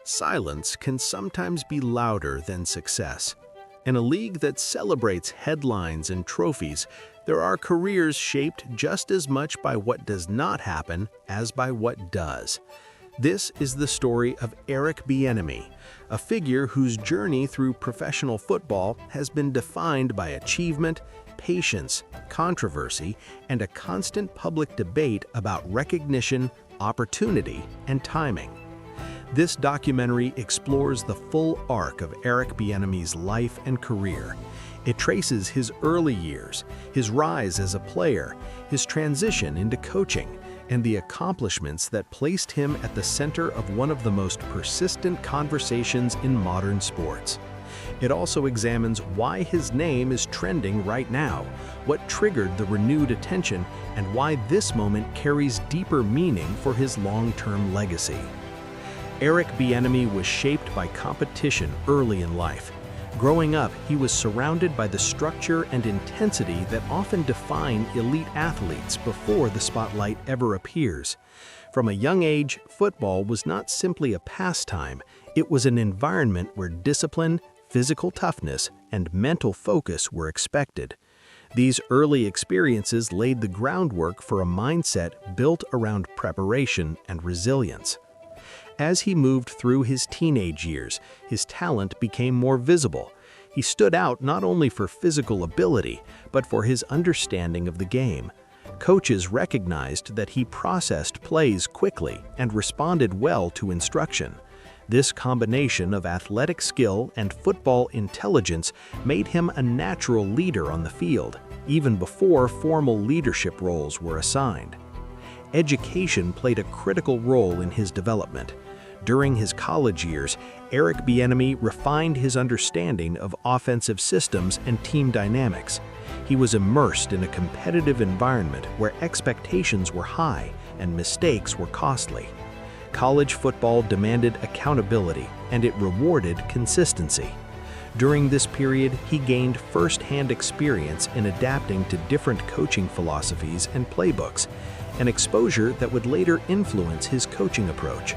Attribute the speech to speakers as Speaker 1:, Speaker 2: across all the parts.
Speaker 1: Silence can sometimes be louder than success. In a league that celebrates headlines and trophies, there are careers shaped just as much by what does not happen as by what does. This is the story of Eric Bieniemy, a figure whose journey through professional football has been defined by achievement, patience, controversy, and a constant public debate about recognition, opportunity, and timing. This documentary explores the full arc of Eric Bieniemy's life and career. It traces his early years, his rise as a player, his transition into coaching, and the accomplishments that placed him at the center of one of the most persistent conversations in modern sports. It also examines why his name is trending right now, what triggered the renewed attention, and why this moment carries deeper meaning for his long-term legacy. Eric Bieniemy was shaped by competition early in life. Growing up, he was surrounded by the structure and intensity that often define elite athletes before the spotlight ever appears. From a young age, football was not simply a pastime, it was an environment where discipline, physical toughness, and mental focus were expected. These early experiences laid the groundwork for a mindset built around preparation and resilience. As he moved through his teenage years, his talent became more visible. He stood out not only for physical ability, but for his understanding of the game. Coaches recognized that he processed plays quickly and responded well to instruction. This combination of athletic skill and football intelligence made him a natural leader on the field, even before formal leadership roles were assigned. Education played a critical role in his development. During his college years, Eric Bieniemy refined his understanding of offensive systems and team dynamics. He was immersed in a competitive environment where expectations were high and mistakes were costly. College football demanded accountability, and it rewarded consistency. During this period, he gained first-hand experience in adapting to different coaching philosophies and playbooks, an exposure that would later influence his coaching approach.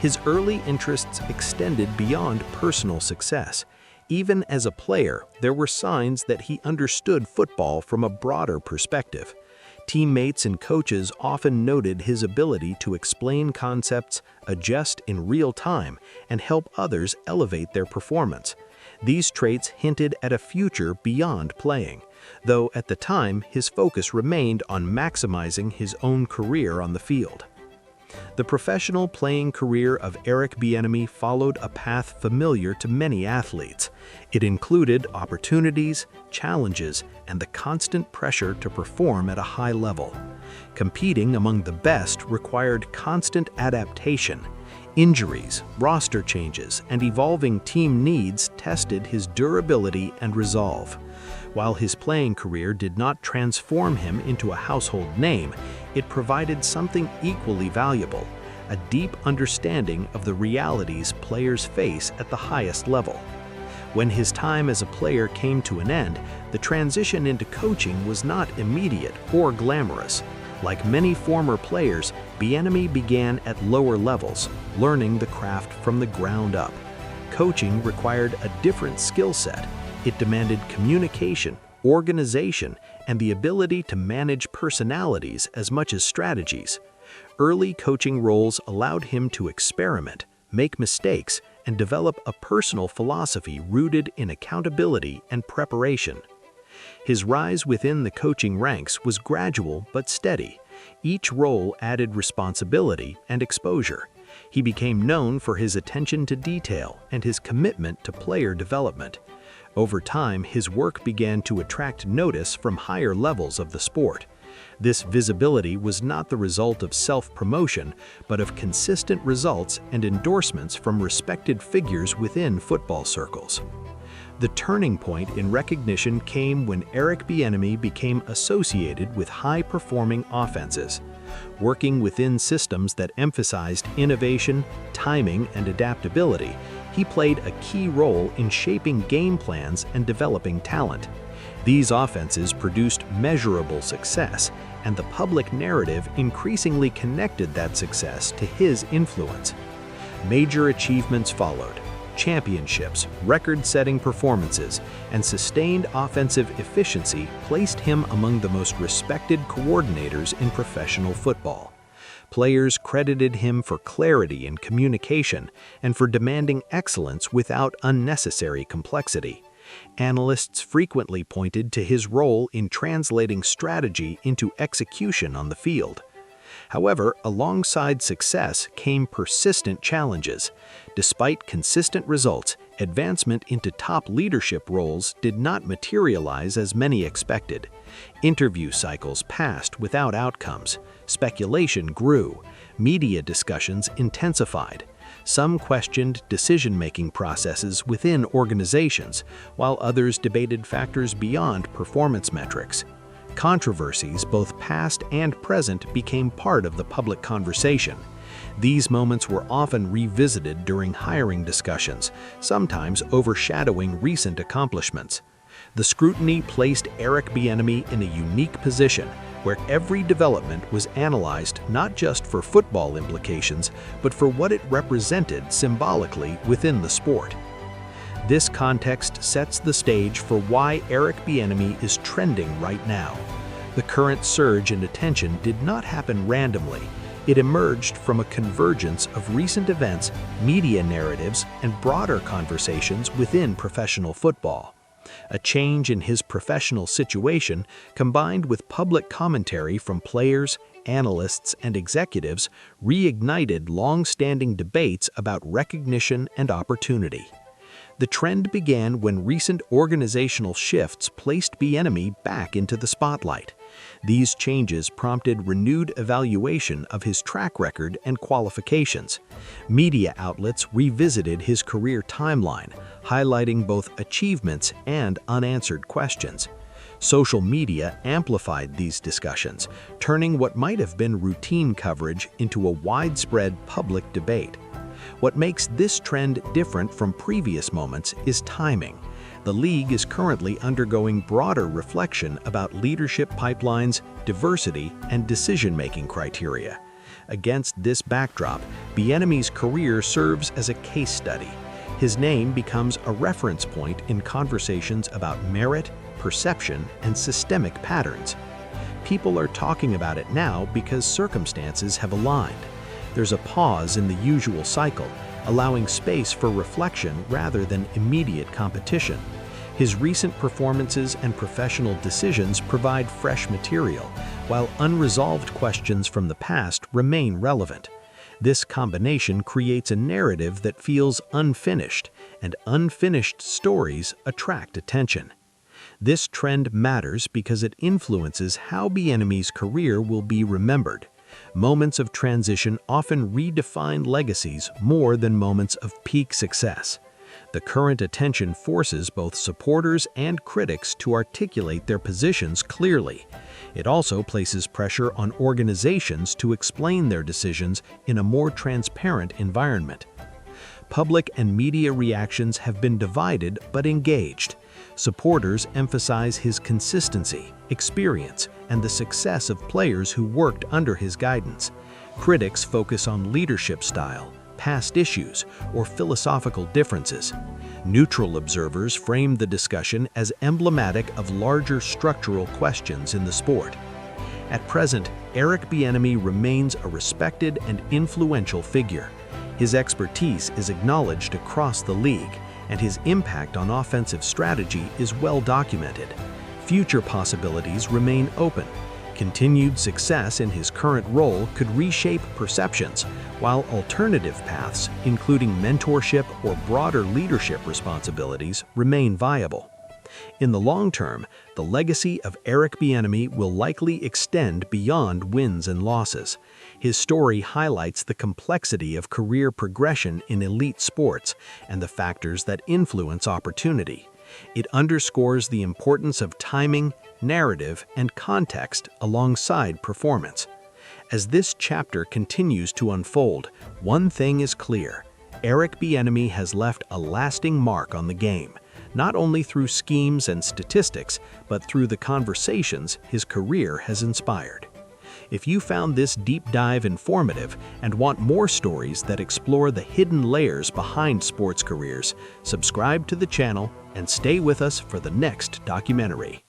Speaker 1: His early interests extended beyond personal success. Even as a player, there were signs that he understood football from a broader perspective. Teammates and coaches often noted his ability to explain concepts, adjust in real time, and help others elevate their performance. These traits hinted at a future beyond playing, though at the time his focus remained on maximizing his own career on the field. The professional playing career of Eric Bieniemy followed a path familiar to many athletes. It included opportunities, challenges, and the constant pressure to perform at a high level. Competing among the best required constant adaptation. Injuries, roster changes, and evolving team needs tested his durability and resolve. While his playing career did not transform him into a household name, it provided something equally valuable, a deep understanding of the realities players face at the highest level. When his time as a player came to an end, the transition into coaching was not immediate or glamorous. Like many former players, Bieniemy began at lower levels, learning the craft from the ground up. Coaching required a different skill set. It demanded communication, organization, and the ability to manage personalities as much as strategies. Early coaching roles allowed him to experiment, make mistakes, and develop a personal philosophy rooted in accountability and preparation. His rise within the coaching ranks was gradual but steady. Each role added responsibility and exposure. He became known for his attention to detail and his commitment to player development. Over time, his work began to attract notice from higher levels of the sport. This visibility was not the result of self-promotion, but of consistent results and endorsements from respected figures within football circles. The turning point in recognition came when Eric Bieniemy became associated with high-performing offenses. Working within systems that emphasized innovation, timing, and adaptability, he played a key role in shaping game plans and developing talent. These offenses produced measurable success, and the public narrative increasingly connected that success to his influence. Major achievements followed. Championships, record-setting performances, and sustained offensive efficiency placed him among the most respected coordinators in professional football. Players credited him for clarity in communication and for demanding excellence without unnecessary complexity. Analysts frequently pointed to his role in translating strategy into execution on the field. However, alongside success came persistent challenges. Despite consistent results, advancement into top leadership roles did not materialize as many expected. Interview cycles passed without outcomes. Speculation grew. Media discussions intensified. Some questioned decision-making processes within organizations, while others debated factors beyond performance metrics. Controversies, both past and present, became part of the public conversation. These moments were often revisited during hiring discussions, sometimes overshadowing recent accomplishments. The scrutiny placed Eric Bieniemy in a unique position, where every development was analyzed not just for football implications, but for what it represented symbolically within the sport. This context sets the stage for why Eric Bieniemy is trending right now. The current surge in attention did not happen randomly. It emerged from a convergence of recent events, media narratives, and broader conversations within professional football. A change in his professional situation, combined with public commentary from players, analysts, and executives, reignited long-standing debates about recognition and opportunity. The trend began when recent organizational shifts placed Bieniemy back into the spotlight. These changes prompted renewed evaluation of his track record and qualifications. Media outlets revisited his career timeline, highlighting both achievements and unanswered questions. Social media amplified these discussions, turning what might have been routine coverage into a widespread public debate. What makes this trend different from previous moments is timing. The league is currently undergoing broader reflection about leadership pipelines, diversity, and decision-making criteria. Against this backdrop, Bieniemy's career serves as a case study. His name becomes a reference point in conversations about merit, perception, and systemic patterns. People are talking about it now because circumstances have aligned. There's a pause in the usual cycle, allowing space for reflection rather than immediate competition. His recent performances and professional decisions provide fresh material, while unresolved questions from the past remain relevant. This combination creates a narrative that feels unfinished, and unfinished stories attract attention. This trend matters because it influences how Bieniemy's career will be remembered. Moments of transition often redefine legacies more than moments of peak success. The current attention forces both supporters and critics to articulate their positions clearly. It also places pressure on organizations to explain their decisions in a more transparent environment. Public and media reactions have been divided but engaged. Supporters emphasize his consistency, experience, and the success of players who worked under his guidance. Critics focus on leadership style, past issues, or philosophical differences. Neutral observers frame the discussion as emblematic of larger structural questions in the sport. At present, Eric Bieniemy remains a respected and influential figure. His expertise is acknowledged across the league, and his impact on offensive strategy is well documented. Future possibilities remain open. Continued success in his current role could reshape perceptions, while alternative paths, including mentorship or broader leadership responsibilities, remain viable. In the long term, the legacy of Eric Bieniemy will likely extend beyond wins and losses. His story highlights the complexity of career progression in elite sports and the factors that influence opportunity. It underscores the importance of timing, narrative, and context alongside performance. As this chapter continues to unfold, one thing is clear: Eric Bieniemy has left a lasting mark on the game, not only through schemes and statistics, but through the conversations his career has inspired. If you found this deep dive informative and want more stories that explore the hidden layers behind sports careers, subscribe to the channel and stay with us for the next documentary.